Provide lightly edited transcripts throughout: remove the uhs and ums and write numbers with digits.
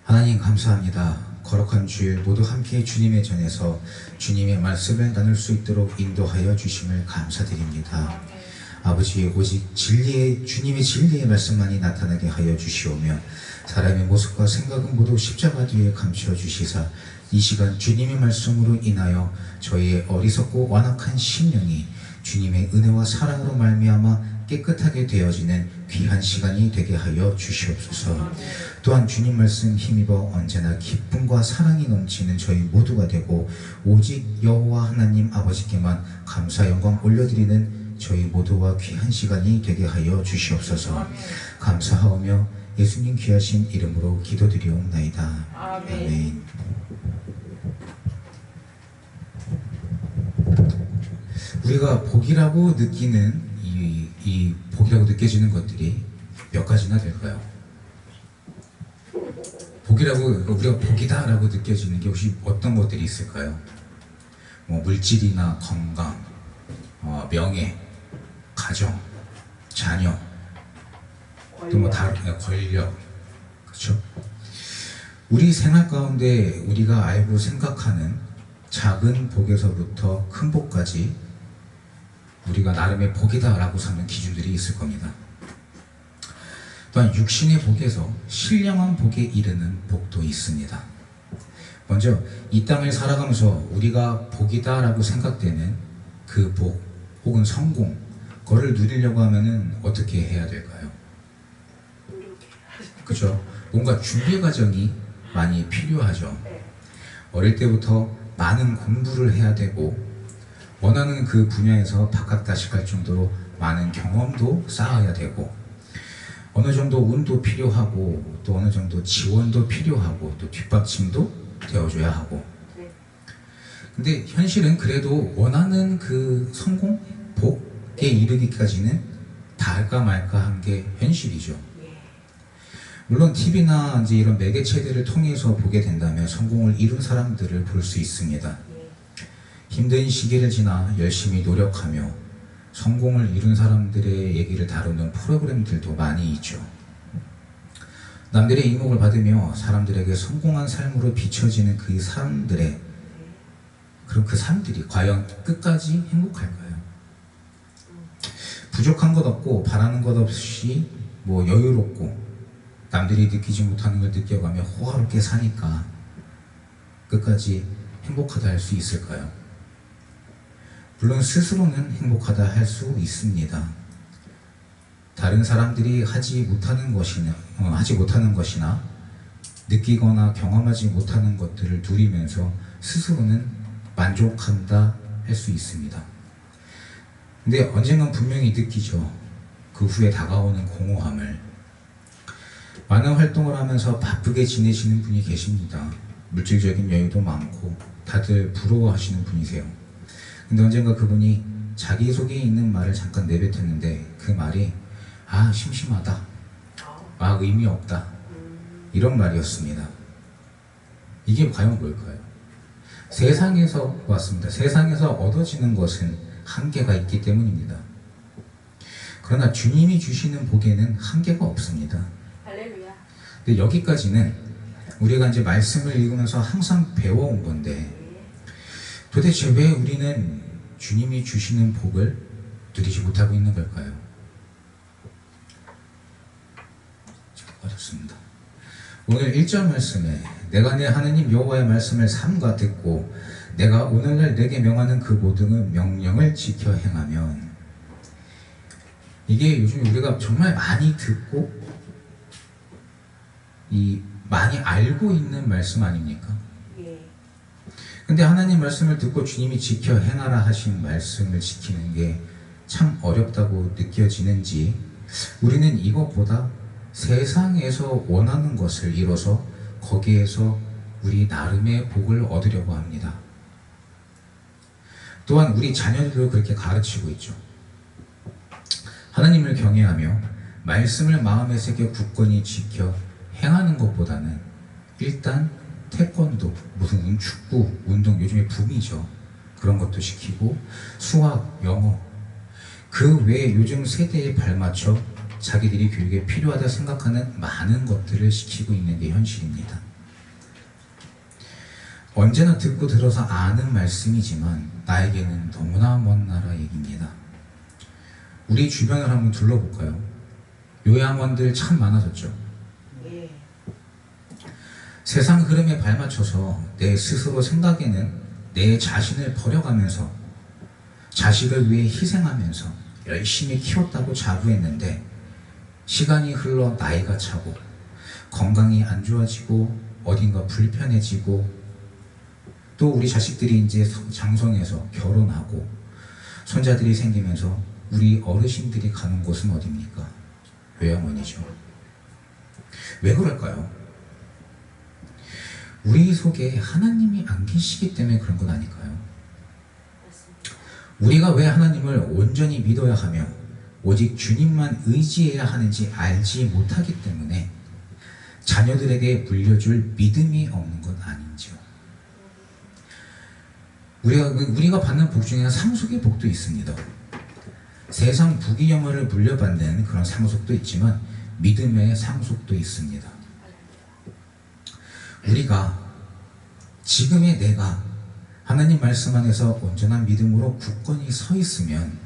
하나님 감사합니다. 거룩한 주일 모두 함께 주님의 전에서 주님의 말씀을 나눌 수 있도록 인도하여 주심을 감사드립니다. 아버지, 오직 주님의 진리의 말씀만이 나타나게 하여 주시오며 사람의 모습과 생각은 모두 십자가 뒤에 감추어 주시사 이 시간 주님의 말씀으로 인하여 저희의 어리석고 완악한 심령이 주님의 은혜와 사랑으로 말미암아 깨끗하게 되어지는 귀한 시간이 되게 하여 주시옵소서. 또한 주님 말씀 힘입어 언제나 기쁨과 사랑이 넘치는 저희 모두가 되고 오직 여호와 하나님 아버지께만 감사 영광 올려드리는 저희 모두와 귀한 시간이 되게 하여 주시옵소서. 감사하오며 예수님 귀하신 이름으로 기도드리옵나이다. 아멘. 우리가 복이라고 느끼는 이 복이라고 느껴지는 것들이 몇 가지나 될까요? 우리가 복이다 라고 느껴지는 게 혹시 어떤 것들이 있을까요? 뭐 물질이나 건강, 명예, 가정, 자녀, 또 뭐 다른 권력, 그렇죠? 우리 생활 가운데 우리가 알고 생각하는 작은 복에서부터 큰 복까지 우리가 나름의 복이다 라고 삼는 기준들이 있을 겁니다. 또한 육신의 복에서 신령한 복에 이르는 복도 있습니다. 먼저 이 땅을 살아가면서 우리가 복이다 라고 생각되는 그 복 혹은 성공, 그거를 누리려고 하면은 어떻게 해야 될까요? 그죠? 뭔가 준비 과정이 많이 필요하죠. 어릴 때부터 많은 공부를 해야 되고 원하는 그 분야에서 박학다식할 정도로 많은 경험도 쌓아야 되고 어느 정도 운도 필요하고 또 어느 정도 지원도 필요하고 또 뒷받침도 되어줘야 하고 근데 현실은 그래도 원하는 그 성공, 복에 이르기까지는 다 할까 말까 한 게 현실이죠. 물론 TV나 이제 이런 매개체들을 통해서 보게 된다면 성공을 이룬 사람들을 볼 수 있습니다. 힘든 시기를 지나 열심히 노력하며 성공을 이룬 사람들의 얘기를 다루는 프로그램들도 많이 있죠. 남들의 이목을 받으며 사람들에게 성공한 삶으로 비춰지는 그 사람들의 그럼 그 삶들이 과연 끝까지 행복할까요? 부족한 것 없고 바라는 것 없이 뭐 여유롭고 남들이 느끼지 못하는 걸 느껴가며 호화롭게 사니까 끝까지 행복하다 할 수 있을까요? 물론 스스로는 행복하다 할 수 있습니다. 다른 사람들이 하지 못하는 것이나 느끼거나 경험하지 못하는 것들을 누리면서 스스로는 만족한다 할 수 있습니다. 근데 언젠간 분명히 느끼죠. 그 후에 다가오는 공허함을. 많은 활동을 하면서 바쁘게 지내시는 분이 계십니다. 물질적인 여유도 많고 다들 부러워하시는 분이세요. 근데 언젠가 그분이 자기 속에 있는 말을 잠깐 내뱉었는데 그 말이 심심하다, 의미 없다, 이런 말이었습니다. 이게 과연 뭘까요? 세상에서 얻어지는 것은 한계가 있기 때문입니다. 그러나 주님이 주시는 복에는 한계가 없습니다. 할렐루야. 근데 여기까지는 우리가 이제 말씀을 읽으면서 항상 배워온 건데 도대체 왜 우리는 주님이 주시는 복을 누리지 못하고 있는 걸까요? 어렵습니다. 오늘 1절 말씀에 내가 내 하느님 여호와의 말씀을 삼가 듣고 내가 오늘날 내게 명하는 그 모든 명령을 지켜 행하면, 이게 요즘 우리가 정말 많이 듣고 많이 알고 있는 말씀 아닙니까? 근데 하나님 말씀을 듣고 주님이 지켜 행하라 하신 말씀을 지키는 게 참 어렵다고 느껴지는지 우리는 이것보다 세상에서 원하는 것을 이뤄서 거기에서 우리 나름의 복을 얻으려고 합니다. 또한 우리 자녀들도 그렇게 가르치고 있죠. 하나님을 경외하며 말씀을 마음에 새겨 굳건히 지켜 행하는 것보다는 일단 태권도, 무슨 축구, 운동, 요즘에 붐이죠. 그런 것도 시키고 수학, 영어, 그 외에 요즘 세대에 발맞춰 자기들이 교육에 필요하다 생각하는 많은 것들을 시키고 있는 게 현실입니다. 언제나 듣고 들어서 아는 말씀이지만 나에게는 너무나 먼 나라 얘기입니다. 우리 주변을 한번 둘러볼까요? 요양원들 참 많아졌죠. 세상 흐름에 발맞춰서 내 스스로 생각에는 내 자신을 버려가면서 자식을 위해 희생하면서 열심히 키웠다고 자부했는데 시간이 흘러 나이가 차고 건강이 안 좋아지고 어딘가 불편해지고 또 우리 자식들이 이제 장성해서 결혼하고 손자들이 생기면서 우리 어르신들이 가는 곳은 어디입니까? 요양원이죠. 왜 그럴까요? 우리 속에 하나님이 안 계시기 때문에 그런 건 아닐까요? 우리가 왜 하나님을 온전히 믿어야 하며 오직 주님만 의지해야 하는지 알지 못하기 때문에 자녀들에게 물려줄 믿음이 없는 건 아닌지요. 우리가 받는 복 중에는 상속의 복도 있습니다. 세상 부귀영화를 물려받는 그런 상속도 있지만 믿음의 상속도 있습니다. 우리가 지금의 내가 하나님 말씀 안에서 온전한 믿음으로 굳건히 서 있으면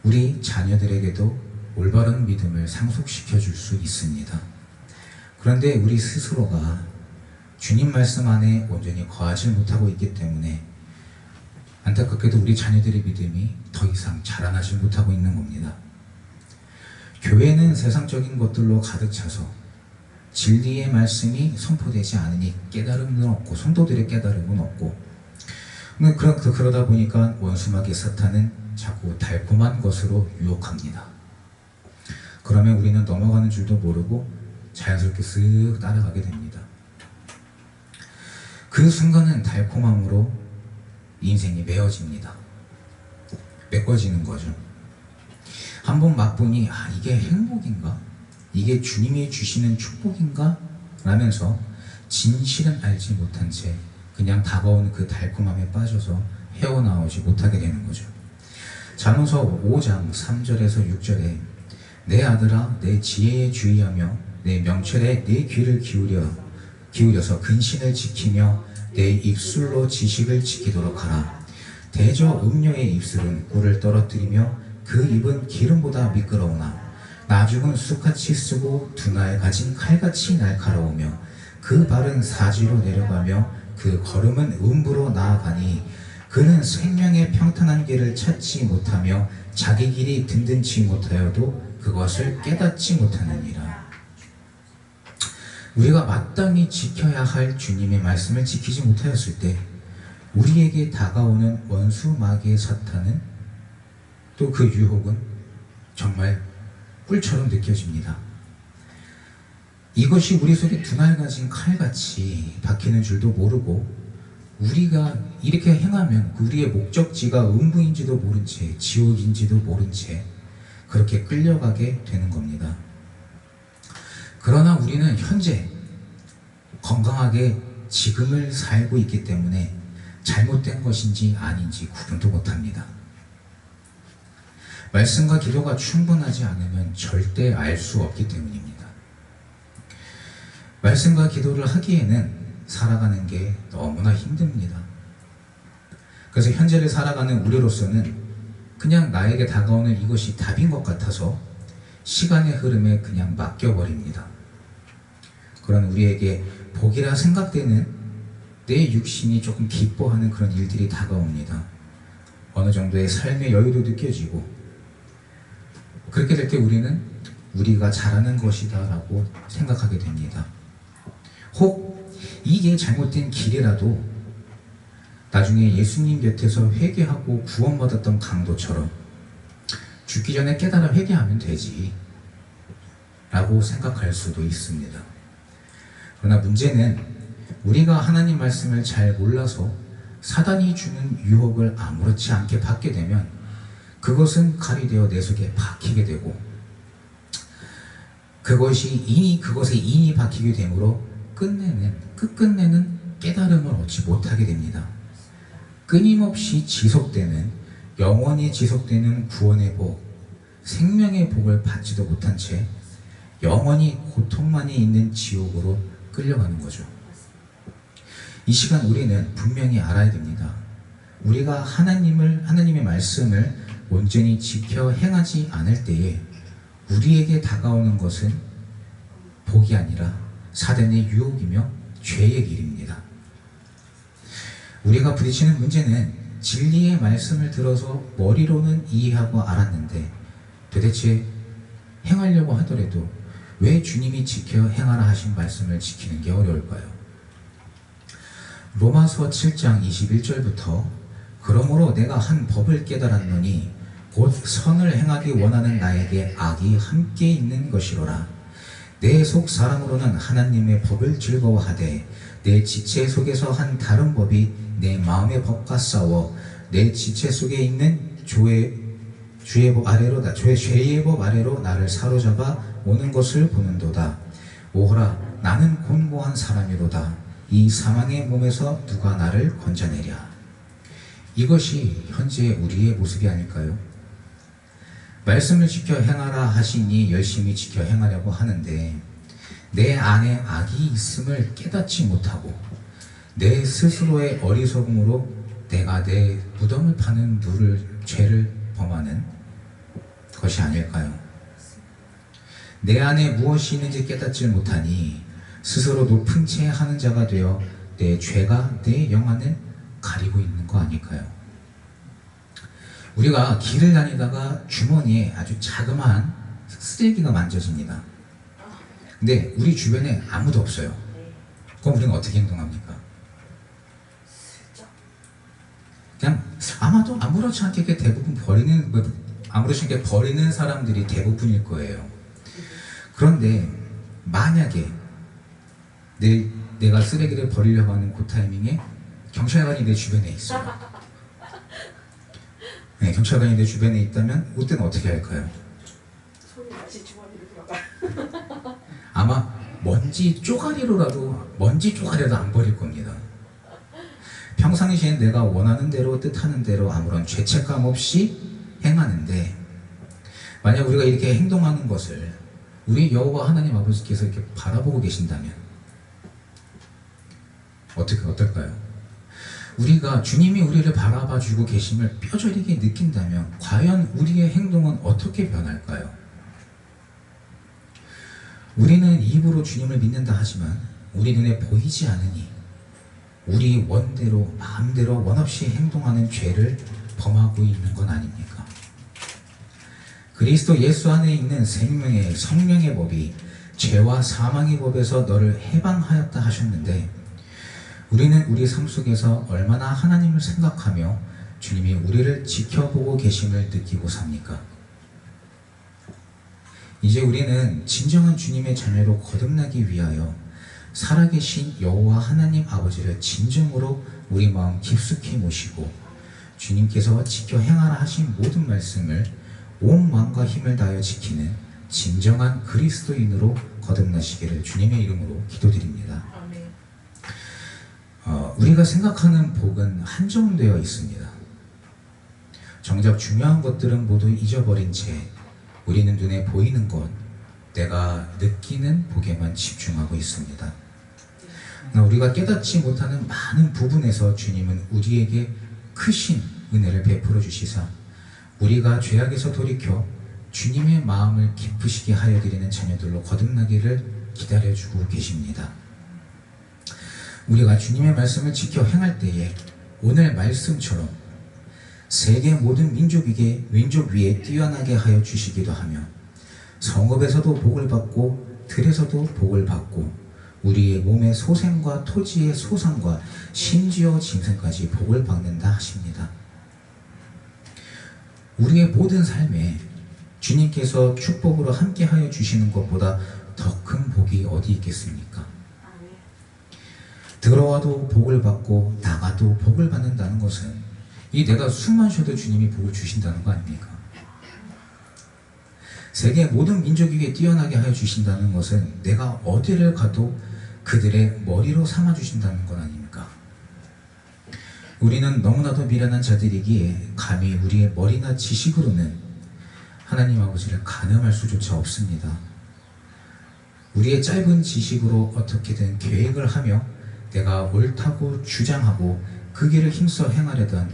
우리 자녀들에게도 올바른 믿음을 상속시켜 줄 수 있습니다. 그런데 우리 스스로가 주님 말씀 안에 온전히 거하지 못하고 있기 때문에 안타깝게도 우리 자녀들의 믿음이 더 이상 자라나지 못하고 있는 겁니다. 교회는 세상적인 것들로 가득 차서 진리의 말씀이 선포되지 않으니 깨달음은 없고 성도들의 깨달음은 없고 그러다 보니까 원수마귀 사탄은 자꾸 달콤한 것으로 유혹합니다. 그러면 우리는 넘어가는 줄도 모르고 자연스럽게 쓱 따라가게 됩니다. 그 순간은 달콤함으로 인생이 메어집니다. 메꿔지는 거죠. 한번 맛보니 이게 행복인가? 이게 주님이 주시는 축복인가? 라면서 진실은 알지 못한 채 그냥 다가오는 그 달콤함에 빠져서 헤어나오지 못하게 되는 거죠. 잠언서 5장 3절에서 6절에 내 아들아 내 지혜에 주의하며 내 명철에 내 귀를 기울여서 근신을 지키며 내 입술로 지식을 지키도록 하라. 대저 음녀의 입술은 꿀을 떨어뜨리며 그 입은 기름보다 미끄러우나 나중은 쑥같이 쓰고 두나에 가진 칼같이 날카로우며 그 발은 사지로 내려가며 그 걸음은 음부로 나아가니 그는 생명의 평탄한 길을 찾지 못하며 자기 길이 든든치 못하여도 그것을 깨닫지 못하느니라. 우리가 마땅히 지켜야 할 주님의 말씀을 지키지 못하였을 때 우리에게 다가오는 원수 마귀의 사탄은 또 그 유혹은 정말 꿀처럼 느껴집니다. 이것이 우리 속에 두날 가진 칼같이 박히는 줄도 모르고 우리가 이렇게 행하면 우리의 목적지가 음부인지도 모른 채 지옥인지도 모른 채 그렇게 끌려가게 되는 겁니다. 그러나 우리는 현재 건강하게 지금을 살고 있기 때문에 잘못된 것인지 아닌지 구분도 못합니다. 말씀과 기도가 충분하지 않으면 절대 알 수 없기 때문입니다. 말씀과 기도를 하기에는 살아가는 게 너무나 힘듭니다. 그래서 현재를 살아가는 우리로서는 그냥 나에게 다가오는 이것이 답인 것 같아서 시간의 흐름에 그냥 맡겨버립니다. 그런 우리에게 복이라 생각되는 내 육신이 조금 기뻐하는 그런 일들이 다가옵니다. 어느 정도의 삶의 여유도 느껴지고 그렇게 될 때 우리는 우리가 잘하는 것이다 라고 생각하게 됩니다. 혹 이게 잘못된 길이라도 나중에 예수님 곁에서 회개하고 구원받았던 강도처럼 죽기 전에 깨달아 회개하면 되지 라고 생각할 수도 있습니다. 그러나 문제는 우리가 하나님 말씀을 잘 몰라서 사단이 주는 유혹을 아무렇지 않게 받게 되면 그것은 칼이 되어 내 속에 박히게 되고 그것에 인이 박히게 되므로 끝끝내는 깨달음을 얻지 못하게 됩니다. 끊임없이 지속되는 영원히 지속되는 구원의 복, 생명의 복을 받지도 못한 채 영원히 고통만이 있는 지옥으로 끌려가는 거죠. 이 시간 우리는 분명히 알아야 됩니다. 우리가 하나님의 말씀을 온전히 지켜 행하지 않을 때에 우리에게 다가오는 것은 복이 아니라 사단의 유혹이며 죄의 길입니다. 우리가 부딪히는 문제는 진리의 말씀을 들어서 머리로는 이해하고 알았는데 도대체 행하려고 하더라도 왜 주님이 지켜 행하라 하신 말씀을 지키는 게 어려울까요? 로마서 7장 21절부터 그러므로 내가 한 법을 깨달았노니 곧 선을 행하기 원하는 나에게 악이 함께 있는 것이로라. 내 속 사람으로는 하나님의 법을 즐거워하되 내 지체 속에서 한 다른 법이 내 마음의 법과 싸워 내 지체 속에 있는 죄의 법 아래로 나를 사로잡아 오는 것을 보는도다. 오호라 나는 곤고한 사람이로다. 이 사망의 몸에서 누가 나를 건져내랴. 이것이 현재 우리의 모습이 아닐까요? 말씀을 지켜 행하라 하시니 열심히 지켜 행하려고 하는데 내 안에 악이 있음을 깨닫지 못하고 내 스스로의 어리석음으로 내가 내 무덤을 파는 죄를 범하는 것이 아닐까요? 내 안에 무엇이 있는지 깨닫지 못하니 스스로 높은 채 하는 자가 되어 내 죄가 내 영안을 가리고 있는 거 아닐까요? 우리가 길을 다니다가 주머니에 아주 자그마한 쓰레기가 만져집니다. 근데 우리 주변에 아무도 없어요. 그럼 우리는 어떻게 행동합니까? 그냥 아마도 아무렇지 않게 대부분 버리는 사람들이 대부분일 거예요. 그런데 만약에 내가 쓰레기를 버리려고 하는 그 타이밍에 경찰관이 내 주변에 있어요. 네, 경찰관이 내 주변에 있다면 그때는 어떻게 할까요? 손이 다시 주머니로 들어가. 아마 먼지 쪼가리라도 안 버릴 겁니다. 평상시엔 내가 원하는 대로 뜻하는 대로 아무런 죄책감 없이 행하는데 만약 우리가 이렇게 행동하는 것을 우리 여호와 하나님 아버지께서 이렇게 바라보고 계신다면 어떨까요? 주님이 우리를 바라봐 주고 계심을 뼈저리게 느낀다면 과연 우리의 행동은 어떻게 변할까요? 우리는 입으로 주님을 믿는다 하지만 우리 눈에 보이지 않으니 우리 원대로 마음대로 원없이 행동하는 죄를 범하고 있는 건 아닙니까? 그리스도 예수 안에 있는 생명의 성령의 법이 죄와 사망의 법에서 너를 해방하였다 하셨는데 우리는 우리 삶 속에서 얼마나 하나님을 생각하며 주님이 우리를 지켜보고 계심을 느끼고 삽니까? 이제 우리는 진정한 주님의 자녀로 거듭나기 위하여 살아계신 여호와 하나님 아버지를 진정으로 우리 마음 깊숙이 모시고 주님께서 지켜 행하라 하신 모든 말씀을 온 마음과 힘을 다하여 지키는 진정한 그리스도인으로 거듭나시기를 주님의 이름으로 기도드립니다. 우리가 생각하는 복은 한정되어 있습니다. 정작 중요한 것들은 모두 잊어버린 채 우리는 눈에 보이는 것, 내가 느끼는 복에만 집중하고 있습니다. 우리가 깨닫지 못하는 많은 부분에서 주님은 우리에게 크신 은혜를 베풀어 주시사 우리가 죄악에서 돌이켜 주님의 마음을 기쁘시게 하여 드리는 자녀들로 거듭나기를 기다려주고 계십니다. 우리가 주님의 말씀을 지켜 행할 때에 오늘 말씀처럼 세계 모든 민족 위에 뛰어나게 하여 주시기도 하며 성읍에서도 복을 받고 들에서도 복을 받고 우리의 몸의 소생과 토지의 소상과 심지어 짐승까지 복을 받는다 하십니다. 우리의 모든 삶에 주님께서 축복으로 함께하여 주시는 것보다 더 큰 복이 어디 있겠습니까? 들어와도 복을 받고 나가도 복을 받는다는 것은 내가 숨만 쉬어도 주님이 복을 주신다는 거 아닙니까? 세계 모든 민족 위에 뛰어나게 하여 주신다는 것은 내가 어디를 가도 그들의 머리로 삼아 주신다는 건 아닙니까? 우리는 너무나도 미련한 자들이기에 감히 우리의 머리나 지식으로는 하나님 아버지를 가늠할 수조차 없습니다. 우리의 짧은 지식으로 어떻게든 계획을 하며 내가 옳다고 주장하고 그 길을 힘써 행하려던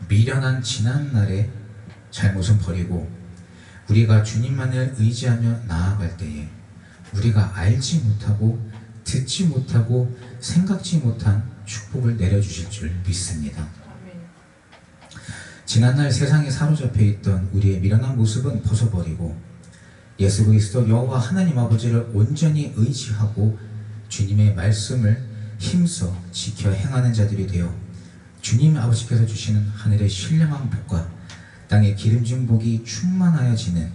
미련한 지난날의 잘못은 버리고 우리가 주님만을 의지하며 나아갈 때에 우리가 알지 못하고 듣지 못하고 생각지 못한 축복을 내려주실 줄 믿습니다. 아멘. 지난날 세상에 사로잡혀 있던 우리의 미련한 모습은 벗어버리고 예수 그리스도 여호와 하나님 아버지를 온전히 의지하고 주님의 말씀을 힘써 지켜 행하는 자들이 되어 주님 아버지께서 주시는 하늘의 신령한 복과 땅의 기름진 복이 충만하여지는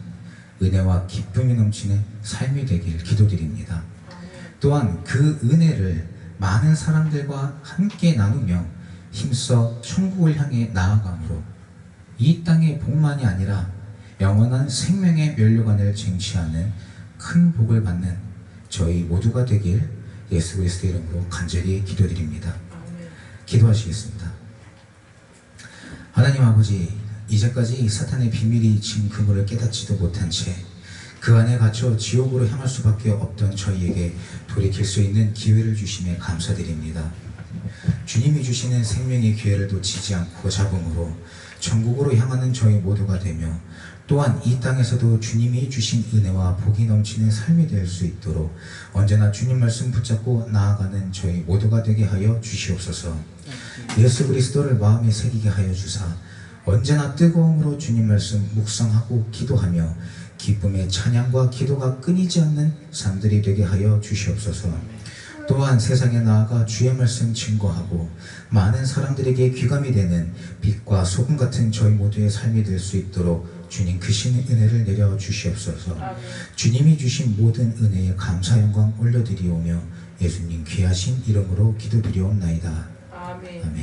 은혜와 기쁨이 넘치는 삶이 되길 기도드립니다. 또한 그 은혜를 많은 사람들과 함께 나누며 힘써 천국을 향해 나아감으로 이 땅의 복만이 아니라 영원한 생명의 면류관을 쟁취하는 큰 복을 받는 저희 모두가 되길 예수 그리스도 이름으로 간절히 기도드립니다. 기도하시겠습니다. 하나님 아버지, 이제까지 사탄의 비밀이 진 그물을 깨닫지도 못한 채 그 안에 갇혀 지옥으로 향할 수밖에 없던 저희에게 돌이킬 수 있는 기회를 주심에 감사드립니다. 주님이 주시는 생명의 기회를 놓치지 않고 잡음으로 천국으로 향하는 저희 모두가 되며 또한 이 땅에서도 주님이 주신 은혜와 복이 넘치는 삶이 될 수 있도록 언제나 주님 말씀 붙잡고 나아가는 저희 모두가 되게 하여 주시옵소서. 예수 그리스도를 마음에 새기게 하여 주사 언제나 뜨거움으로 주님 말씀 묵상하고 기도하며 기쁨의 찬양과 기도가 끊이지 않는 삶들이 되게 하여 주시옵소서. 또한 세상에 나아가 주의 말씀 증거하고 많은 사람들에게 귀감이 되는 빛과 소금 같은 저희 모두의 삶이 될 수 있도록 주님 크신 은혜를 내려 주시옵소서. 주님이 주신 모든 은혜에 감사 영광 올려드리오며 예수님 귀하신 이름으로 기도드리옵나이다. 아멘. 아멘.